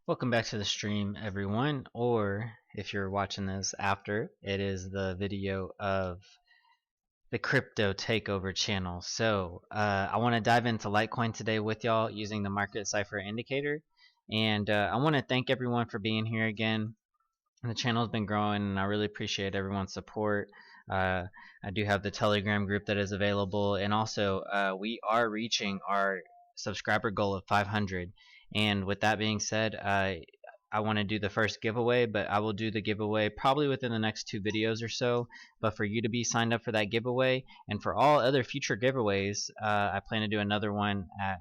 Welcome back to the stream, everyone, or if you're watching this after, it is the video of the crypto takeover channel. I want to dive into Litecoin today with y'all using the market cipher indicator. And I want to thank everyone for being here again. The channel's been growing, and I really appreciate everyone's support. I do have the Telegram group that is available, and also we are reaching our subscriber goal of 500. And with that being said, I want to do the first giveaway, but I will do the giveaway probably within the next 2 videos or so. But for you to be signed up for that giveaway, and for all other future giveaways, I plan to do another one at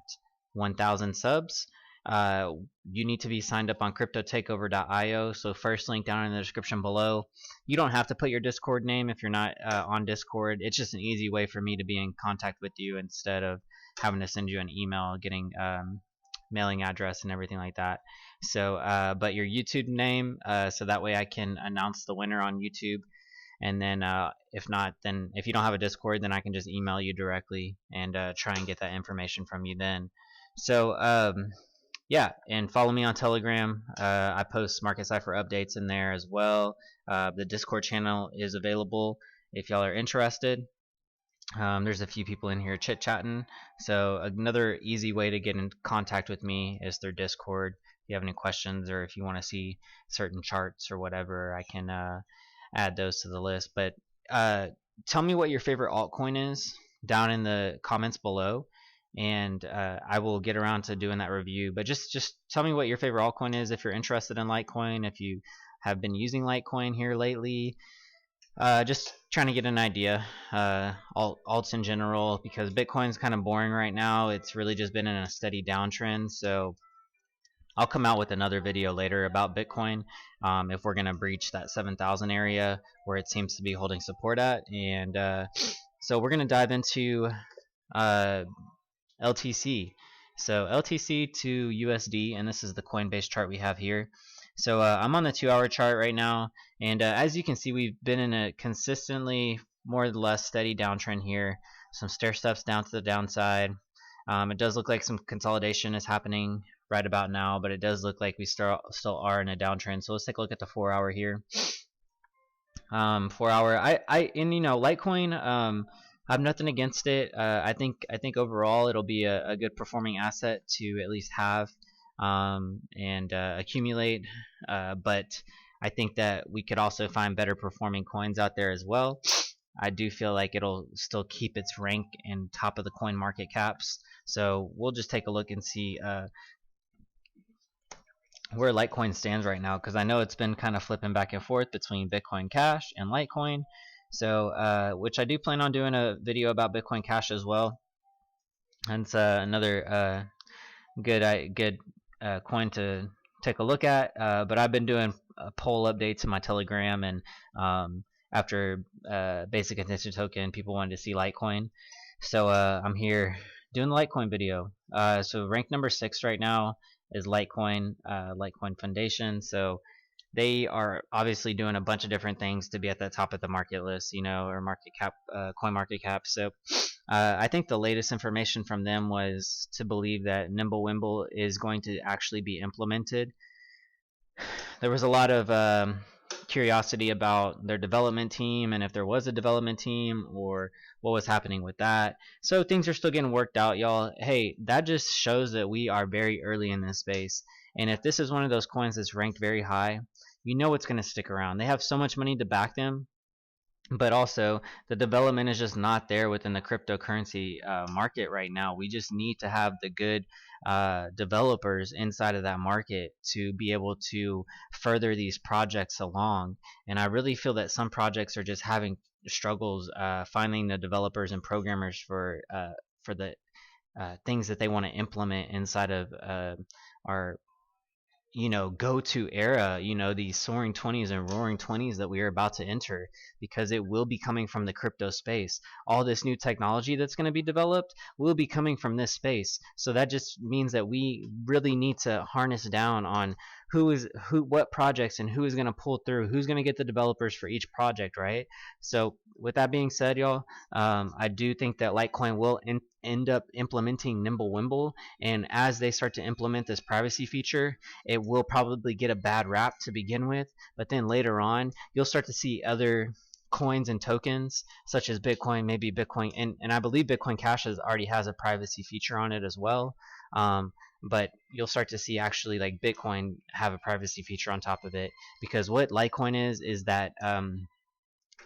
1,000 subs. You need to be signed up on cryptotakeover.io. So first link down in the description below. You don't have to put your Discord name if you're not on Discord. It's just an easy way for me to be in contact with you instead of having to send you an email, getting mailing address and everything like that. So, but your YouTube name, so that way I can announce the winner on YouTube. And then if not, then if you don't have a Discord, then I can just email you directly and try and get that information from you then. So yeah, and follow me on Telegram. I post market cipher updates in there as well. The Discord channel is available if y'all are interested. There's a few people in here chit chatting. So another easy way to get in contact with me is through Discord. If you have any questions or if you want to see certain charts or whatever, I can add those to the list. But tell me what your favorite altcoin is down in the comments below, and I will get around to doing that review. But just tell me what your favorite altcoin is if you're interested in Litecoin, if you have been using Litecoin here lately. Just trying to get an idea. Alts in general, because Bitcoin's kind of boring right now. It's really just been in a steady downtrend. So I'll come out with another video later about Bitcoin if we're going to breach that 7,000 area where it seems to be holding support at. And so we're going to dive into LTC. So LTC to USD, and this is the Coinbase chart we have here. So I'm on the 2-hour chart right now, and as you can see, we've been in a consistently more or less steady downtrend here. Some stair steps down to the downside. It does look like some consolidation is happening right about now, but it does look like we still are in a downtrend. So let's take a look at the 4-hour here. 4-hour, and you know, Litecoin, I have nothing against it. I think overall it'll be a good performing asset to at least have and accumulate. But I think that we could also find better performing coins out there as well. I do feel like it'll still keep its rank in top of the coin market caps. So we'll just take a look and see where Litecoin stands right now, because I know it's been kind of flipping back and forth between Bitcoin Cash and Litecoin. So, which I do plan on doing a video about Bitcoin Cash as well. And it's another good coin to take a look at. But I've been doing poll updates in my Telegram, and after Basic Attention Token, people wanted to see Litecoin. So I'm here doing the Litecoin video. So rank number 6 right now is Litecoin, Litecoin Foundation. So they are obviously doing a bunch of different things to be at the top of the market list, you know, or market cap, coin market cap. So I think the latest information from them was to believe that Nimblewimble is going to actually be implemented. There was a lot of curiosity about their development team, and if there was a development team, or what was happening with that. So things are still getting worked out, y'all. Hey, that just shows that we are very early in this space. And if this is one of those coins that's ranked very high, you know it's going to stick around. They have so much money to back them, but also the development is just not there within the cryptocurrency market right now. We just need to have the good developers inside of that market to be able to further these projects along. And I really feel that some projects are just having struggles finding the developers and programmers for the things that they want to implement inside of our go-to era, these soaring 20s and roaring 20s that we are about to enter, because it will be coming from the crypto space. All this new technology that's going to be developed will be coming from this space. So that just means that we really need to harness down on what projects and who is going to pull through, who's going to get the developers for each project, right? So with that being said, y'all, I do think that Litecoin will end up implementing Nimblewimble, and as they start to implement this privacy feature, it will probably get a bad rap to begin with, but then later on you'll start to see other coins and tokens such as Bitcoin, maybe Bitcoin, and I believe Bitcoin Cash already has a privacy feature on it as well. But you'll start to see actually like Bitcoin have a privacy feature on top of it, because what Litecoin is that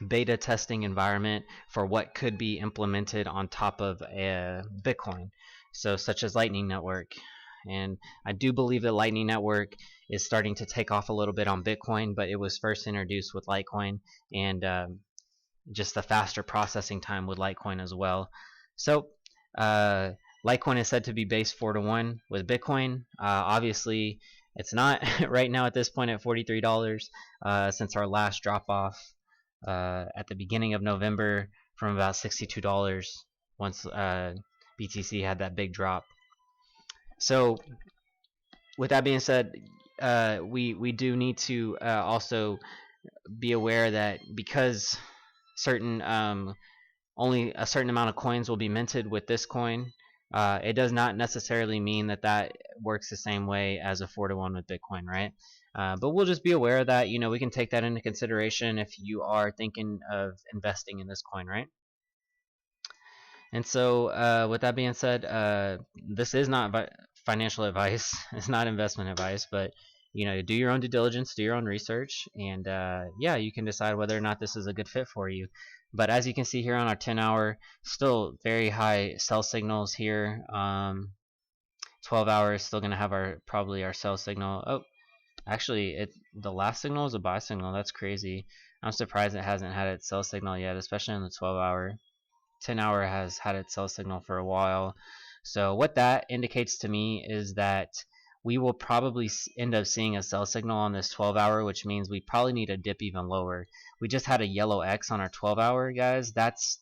beta testing environment for what could be implemented on top of a Bitcoin, so such as Lightning Network. And I do believe that Lightning Network is starting to take off a little bit on Bitcoin, but it was first introduced with Litecoin, and just the faster processing time with Litecoin as well. So Litecoin is said to be base 4-to-1 with Bitcoin. Obviously, it's not right now at this point at $43 since our last drop off at the beginning of November from about $62 once BTC had that big drop. So with that being said, we do need to also be aware that because certain only a certain amount of coins will be minted with this coin, it does not necessarily mean that that works the same way as a 4-to-1 with Bitcoin, right? But we'll just be aware of that. We can take that into consideration if you are thinking of investing in this coin, right? And so with that being said, this is not financial advice. It's not investment advice, but do your own due diligence, do your own research, and yeah, you can decide whether or not this is a good fit for you. But as you can see here on our 10-hour, still very high sell signals here. 12 hours still going to have probably our sell signal. Oh, actually, the last signal is a buy signal. That's crazy. I'm surprised it hasn't had its sell signal yet, especially in the 12-hour. 10-hour has had its sell signal for a while. So what that indicates to me is that we will probably end up seeing a sell signal on this 12-hour, which means we probably need a dip even lower. We just had a yellow X on our 12-hour, guys. That's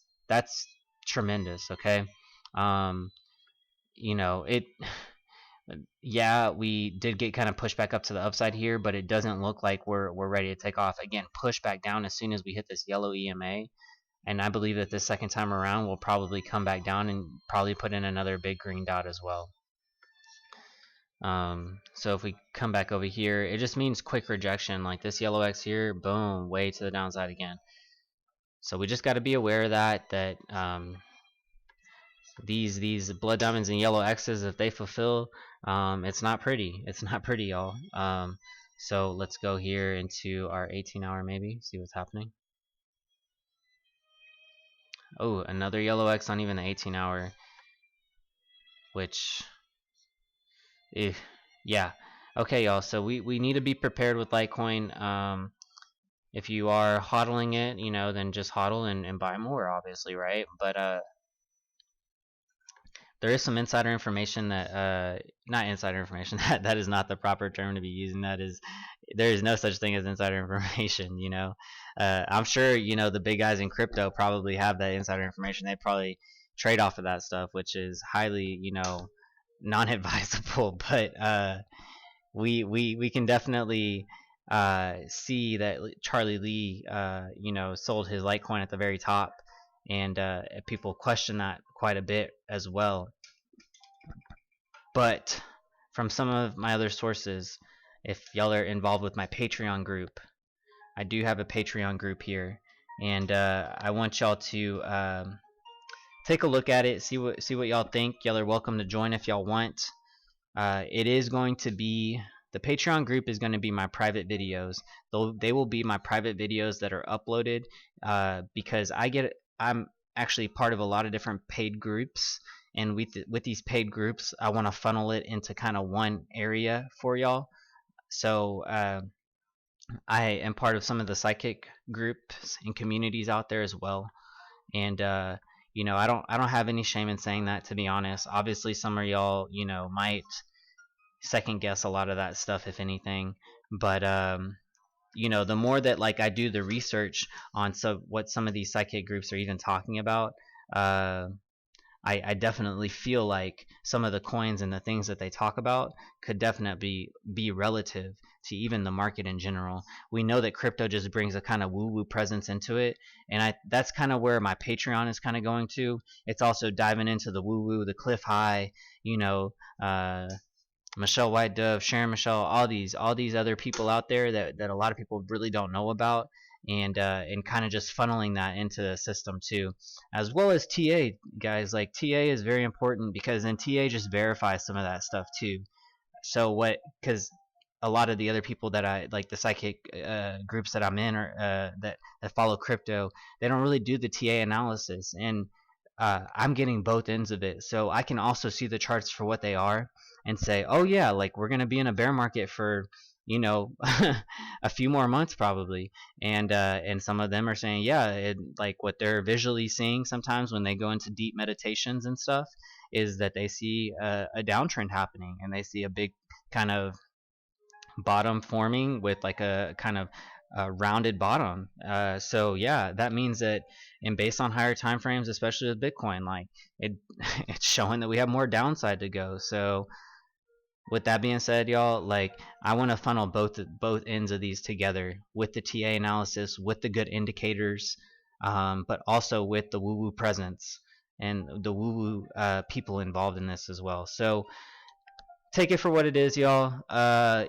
tremendous, okay? Yeah, we did get kind of pushed back up to the upside here, but it doesn't look like we're ready to take off. Again, push back down as soon as we hit this yellow EMA. And I believe that this second time around we'll probably come back down and probably put in another big green dot as well. So if we come back over here, it just means quick rejection. Like this yellow X here, boom, way to the downside again. So we just got to be aware of that these blood diamonds and yellow X's, if they fulfill, it's not pretty. It's not pretty, y'all. So let's go here into our 18-hour maybe, see what's happening. Oh, another yellow X on even the 18-hour, which, yeah. Okay, y'all, so we need to be prepared with Litecoin. If you are hodling it, then just hodl and buy more, obviously, right? But there is some insider information that, not insider information, that is not the proper term to be using. There is no such thing as insider information, I'm sure, the big guys in crypto probably have that insider information. They probably trade off of that stuff, which is highly, non-advisable. But we can definitely see that Charlie Lee, sold his Litecoin at the very top, and people question that quite a bit as well. But from some of my other sources, if y'all are involved with my Patreon group, I do have a Patreon group here, and I want y'all to take a look at it, see what y'all think. Y'all are welcome to join if y'all want. It is going to be, the Patreon group is going to be my private videos. They will be my private videos that are uploaded because I'm actually part of a lot of different paid groups, and with these paid groups, I want to funnel it into kind of one area for y'all. So I am part of some of the psychic groups and communities out there as well, and I don't have any shame in saying that, to be honest. Obviously, some of y'all might second guess a lot of that stuff, if anything, but the more that like I do the research on what some of these psychic groups are even talking about, I definitely feel like some of the coins and the things that they talk about could definitely be relative to even the market in general. We know that crypto just brings a kind of woo-woo presence into it, and that's kind of where my Patreon is kind of going to. It's also diving into the woo-woo, the cliff high, you know, Michelle White Dove, Sharon Michelle, all these other people out there that a lot of people really don't know about, and kind of just funneling that into the system too, as well as TA guys. Like TA is very important because then TA just verifies some of that stuff too. So what? Because a lot of the other people that I like, the psychic groups that I'm in, or that follow crypto, they don't really do the TA analysis, and I'm getting both ends of it. So I can also see the charts for what they are and say, oh yeah, like we're gonna be in a bear market for, you know, a few more months probably. And some of them are saying, yeah, like what they're visually seeing sometimes when they go into deep meditations and stuff is that they see a downtrend happening, and they see a big kind of bottom forming with like a kind of rounded bottom. So yeah, that means that, and based on higher time frames, especially with Bitcoin, like it it's showing that we have more downside to go. So with that being said, y'all, like I want to funnel both ends of these together with the TA analysis, with the good indicators, but also with the woo woo presence and the woo woo people involved in this as well. So take it for what it is, y'all.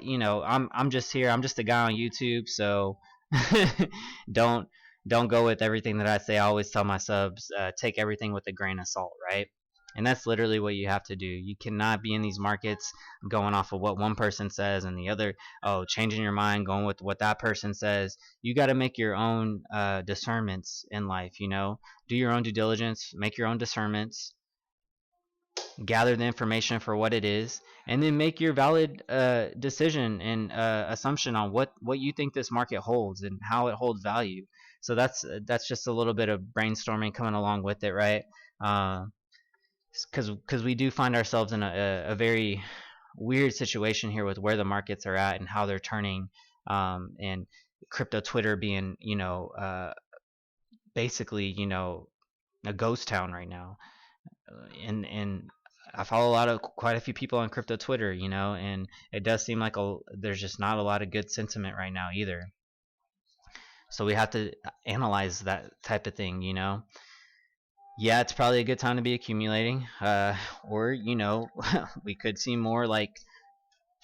You know, I'm just here. I'm just a guy on YouTube, so don't don't go with everything that I say. I always tell my subs, take everything with a grain of salt, right? And that's literally what you have to do. You cannot be in these markets going off of what one person says and the other, oh, changing your mind, going with what that person says. You got to make your own discernments in life, you know? Do your own due diligence, make your own discernments, gather the information for what it is, and then make your valid decision and assumption on what you think this market holds and how it holds value. So that's just a little bit of brainstorming coming along with it, right? Because we do find ourselves in a very weird situation here with where the markets are at and how they're turning, and crypto Twitter being, you know, basically, you know, a ghost town right now. And I follow quite a few people on crypto Twitter, you know, and it does seem like there's just not a lot of good sentiment right now either. So we have to analyze that type of thing, you know. Yeah, it's probably a good time to be accumulating, or you know, we could see more like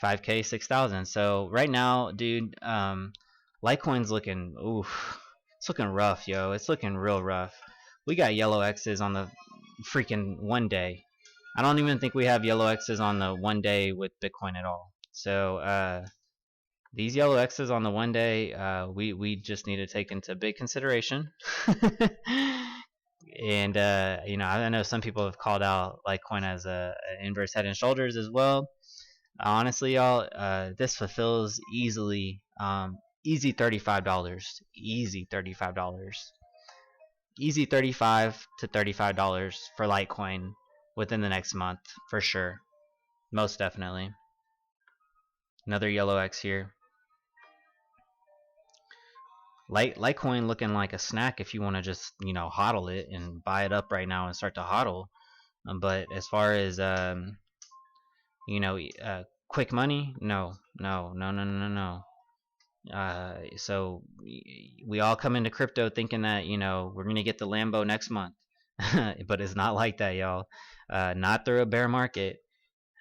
5K, 6,000. So right now, dude, Litecoin's looking, oof, it's looking rough, yo. It's looking real rough. We got yellow X's on the freaking 1 day. I don't even think we have yellow X's on the 1 day with Bitcoin at all. So these yellow X's on the 1 day, we just need to take into big consideration. And you know, I know some people have called out Litecoin as a inverse head and shoulders as well. Honestly, y'all, this fulfills easily, easy $35, easy $35, easy $35 for Litecoin within the next month for sure, most definitely. Another yellow X here. Litecoin looking like a snack if you want to just, you know, hodl it and buy it up right now and start to hodl. But as far as you know, quick money, no, no, no, no, no, no. So we all come into crypto thinking that, you know, we're gonna get the Lambo next month, but it's not like that, y'all. Not through a bear market.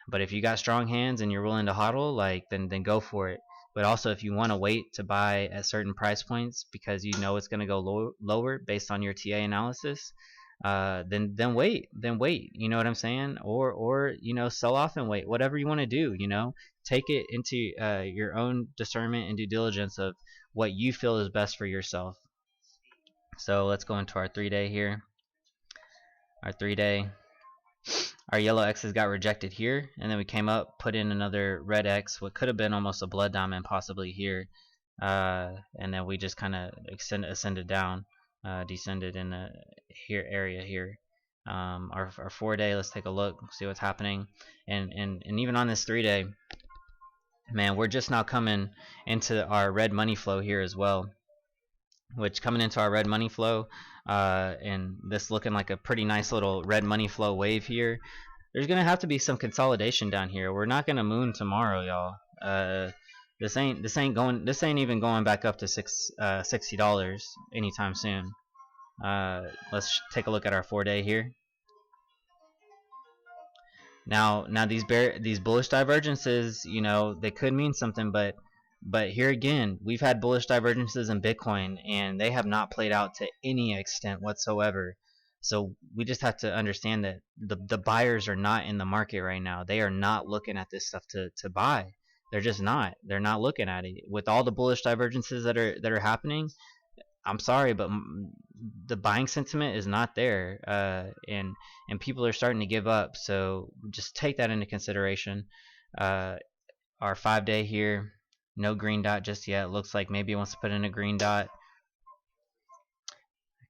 But if you got strong hands and you're willing to hodl, like then go for it. But also, if you want to wait to buy at certain price points because you know it's going to go lower based on your TA analysis, then wait. You know what I'm saying? Or you know, sell off and wait. Whatever you want to do, you know, take it into your own discernment and due diligence of what you feel is best for yourself. So let's go into our 3 day here. Our 3 day. Our yellow X's got rejected here, and then we came up, put in another red X, what could have been almost a blood diamond possibly here, and then we just kind of ascended down, descended in the here area here. Our 4 day, let's take a look, see what's happening, and even on this 3 day, man, we're just now coming into our red money flow here as well. Which coming into our red money flow, and this looking like a pretty nice little red money flow wave here, there's gonna have to be some consolidation down here. We're not gonna moon tomorrow, y'all. This ain't even going back up to $60 anytime soon. Let's take a look at our 4-day here. Now these bullish divergences, you know, they could mean something, but here again, we've had bullish divergences in Bitcoin, and they have not played out to any extent whatsoever. So we just have to understand that the buyers are not in the market right now. They are not looking at this stuff to buy. They're just not. They're not looking at it. With all the bullish divergences that are happening, I'm sorry, but the buying sentiment is not there, and people are starting to give up. So just take that into consideration. Our 5-day here, no green dot just yet. Looks like maybe it wants to put in a green dot.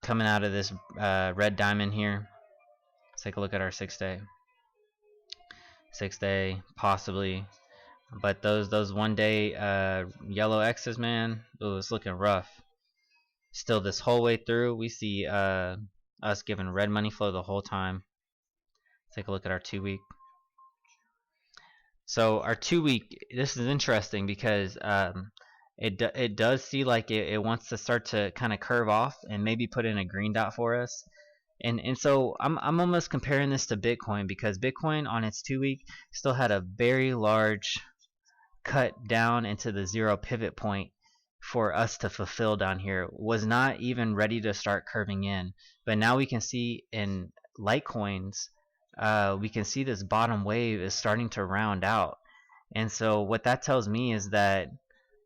Coming out of this red diamond here. Let's take a look at our 6-day. 6-day, possibly. But those 1-day yellow X's, man, ooh, it's looking rough. Still, this whole way through, we see us giving red money flow the whole time. Take a look at our 2-week. So our 2-week, this is interesting because it does see like it wants to start to kind of curve off and maybe put in a green dot for us. And so I'm almost comparing this to Bitcoin, because Bitcoin on its 2-week still had a very large cut down into the 0 pivot point for us to fulfill down here. Was not even ready to start curving in. But now we can see in Litecoins, we can see this bottom wave is starting to round out. And so what that tells me is that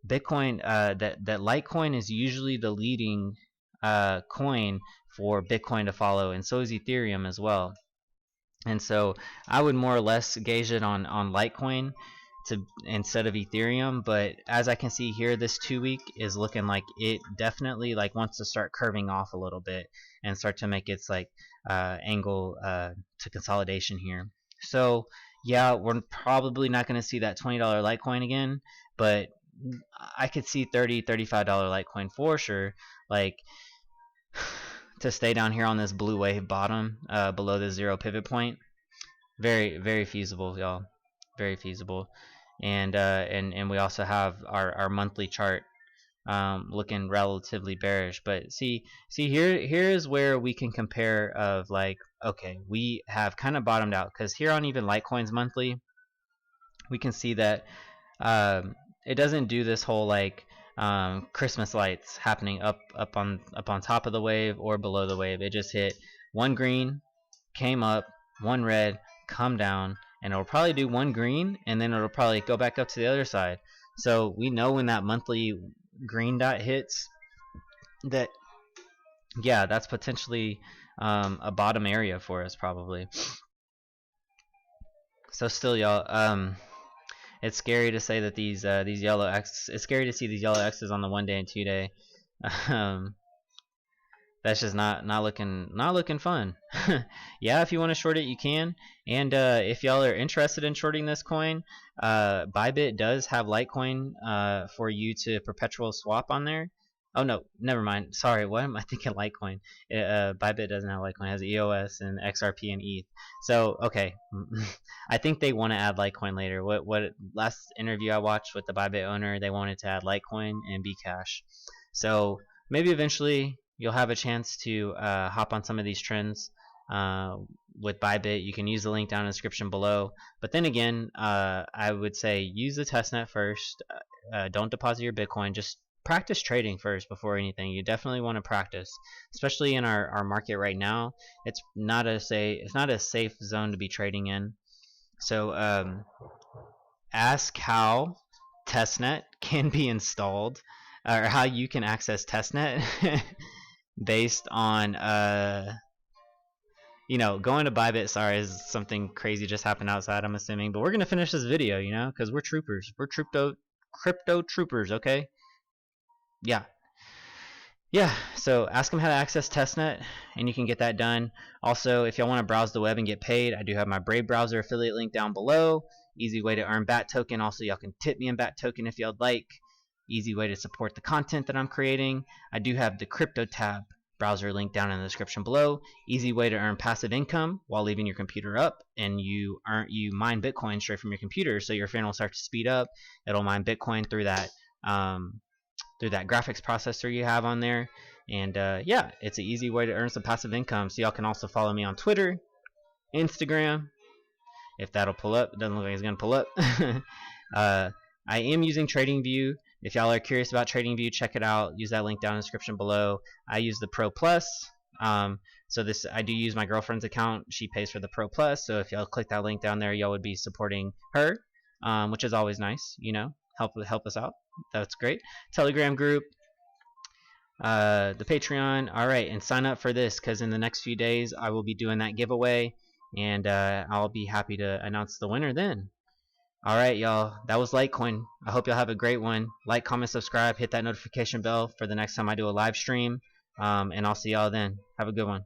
Bitcoin, that Litecoin is usually the leading coin for Bitcoin to follow, and so is Ethereum as well. And so I would more or less gauge it on Litecoin instead of Ethereum. But as I can see here, this 2-week is looking like it definitely like wants to start curving off a little bit and start to make its like angle to consolidation here. So yeah, we're probably not going to see that $20 Litecoin again, but I could see $30, $35 Litecoin for sure, like to stay down here on this blue wave bottom below the 0 pivot point. Very, very feasible, y'all. Very feasible. And we also have our monthly chart looking relatively bearish. But see here is where we can compare of like, okay, we have kind of bottomed out, because here on even Litecoin's monthly, we can see that it doesn't do this whole like Christmas lights happening up on top of the wave or below the wave. It just hit one green, came up, one red, come down, and it'll probably do one green, and then it'll probably go back up to the other side. So we know when that monthly green dot hits that, yeah, that's potentially a bottom area for us probably. So still, y'all, it's scary to say that these yellow X. It's scary to see these yellow X's on the 1-day and 2-day. That's just not looking fun. Yeah, if you want to short it, you can. And if y'all are interested in shorting this coin, Bybit does have Litecoin for you to perpetual swap on there. Oh no, never mind. Sorry, what am I thinking? Litecoin. Bybit doesn't have Litecoin. It has EOS and XRP and ETH. So okay, I think they want to add Litecoin later. What last interview I watched with the Bybit owner, they wanted to add Litecoin and Bcash. So maybe eventually you'll have a chance to hop on some of these trends with Bybit. You can use the link down in the description below. But then again, I would say use the testnet first. Don't deposit your Bitcoin. Just practice trading first before anything. You definitely want to practice, especially in our market right now. It's not a safe zone to be trading in. So ask how testnet can be installed, or how you can access testnet based on you know, going to Bybit. Sorry, is something crazy just happened outside, I'm assuming, but we're gonna finish this video, you know, because we're troopers. We're crypto troopers, okay? Yeah, so ask them how to access testnet, and you can get that done. Also, if y'all want to browse the web and get paid, I do have my Brave browser affiliate link down below. Easy way to earn BAT token. Also, y'all can tip me in BAT token if y'all like. Easy way to support the content that I'm creating. I do have the crypto tab browser link down in the description below. Easy way to earn passive income while leaving your computer up, and you mine Bitcoin straight from your computer. So your fan will start to speed up. It'll mine Bitcoin through that graphics processor you have on there. And yeah, it's an easy way to earn some passive income. So y'all can also follow me on Twitter, Instagram, if that'll pull up. It doesn't look like it's gonna pull up. I am using TradingView. If y'all are curious about TradingView, check it out. Use that link down in the description below. I use the Pro Plus. So I do use my girlfriend's account. She pays for the Pro Plus. So if y'all click that link down there, y'all would be supporting her, which is always nice. You know, help us out. That's great. Telegram group, the Patreon. All right, and sign up for this, because in the next few days I will be doing that giveaway, and I'll be happy to announce the winner then. Alright, y'all, that was Litecoin. I hope y'all have a great one. Like, comment, subscribe, hit that notification bell for the next time I do a live stream. And I'll see y'all then. Have a good one.